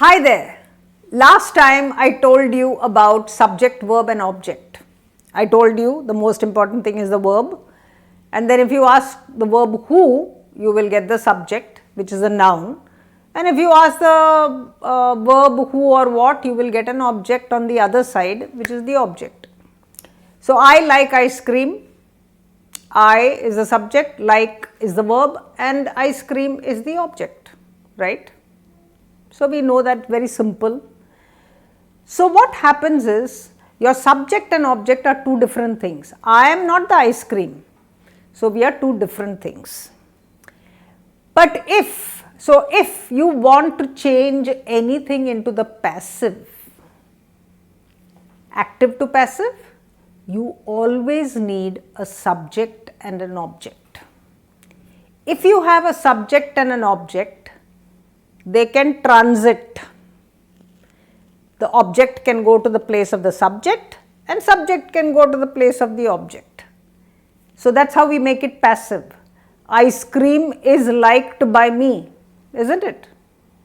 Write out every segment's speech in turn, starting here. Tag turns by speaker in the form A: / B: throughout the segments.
A: Hi there. Last time I told you about subject, verb and object. I told you the most important thing is the verb, and then if you ask the verb who, you will get the subject, which is a noun, and if you ask the verb who or what, you will get an object on the other side, which is the object. So, I like ice cream. I is the subject, like is the verb, and ice cream is the object, right? So, we know that very simple. So, what happens is your subject and object are two different things. I am not the ice cream. So, we are two different things. But if you want to change anything into the passive, active to passive, you always need a subject and an object. If you have a subject and an object, they can transit. The object can go to the place of the subject and subject can go to the place of the object. So, that is how we make it passive. Ice cream is liked by me, isn't it?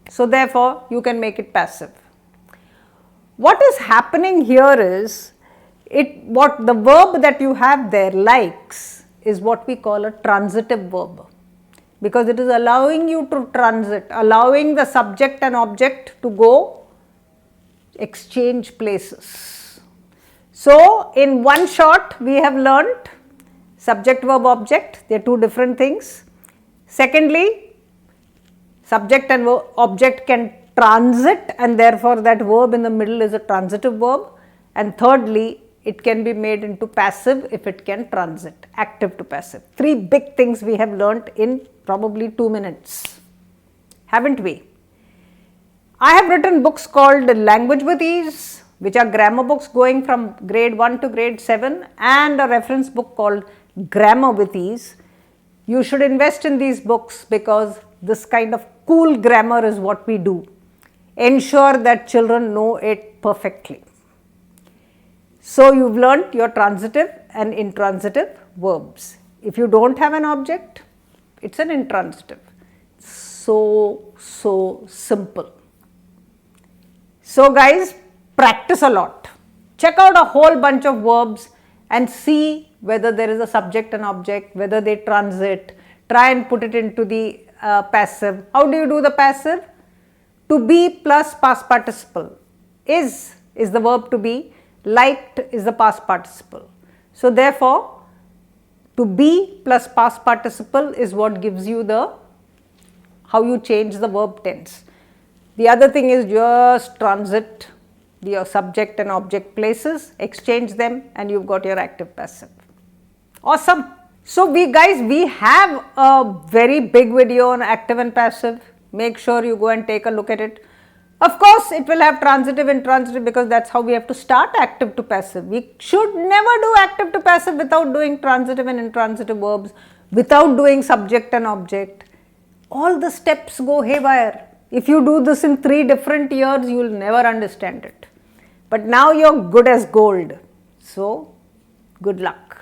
A: So, therefore, you can make it passive. What is happening here is, what the verb that you have there, likes, is what we call a transitive verb, because it is allowing you to transit, allowing the subject and object to go exchange places. So, in one shot we have learnt subject, verb, object, they are two different things. Secondly, subject and object can transit, and therefore that verb in the middle is a transitive verb. And thirdly, it can be made into passive if it can transit, active to passive. Three big things we have learnt in probably 2 minutes, haven't we? I have written books called Language with Ease, which are grammar books going from grade 1 to grade 7, and a reference book called Grammar with Ease. You should invest in these books because this kind of cool grammar is what we do. Ensure that children know it perfectly. So, you have learnt your transitive and intransitive verbs. If you do not have an object, it is an intransitive. So simple. So, guys, practice a lot. Check out a whole bunch of verbs and see whether there is a subject and object, whether they transit. Try and put it into the passive. How do you do the passive? To be plus past participle. Is the verb to be. Liked is the past participle. So, therefore, to be plus past participle is what gives you how you change the verb tense. The other thing is just transit your subject and object places, exchange them, and you have got your active passive. Awesome. So, we have a very big video on active and passive. Make sure you go and take a look at it. Of course, it will have transitive and intransitive because that is how we have to start active to passive. We should never do active to passive without doing transitive and intransitive verbs, without doing subject and object. All the steps go haywire. If you do this in 3 different years, you will never understand it. But now you are good as gold. So, good luck.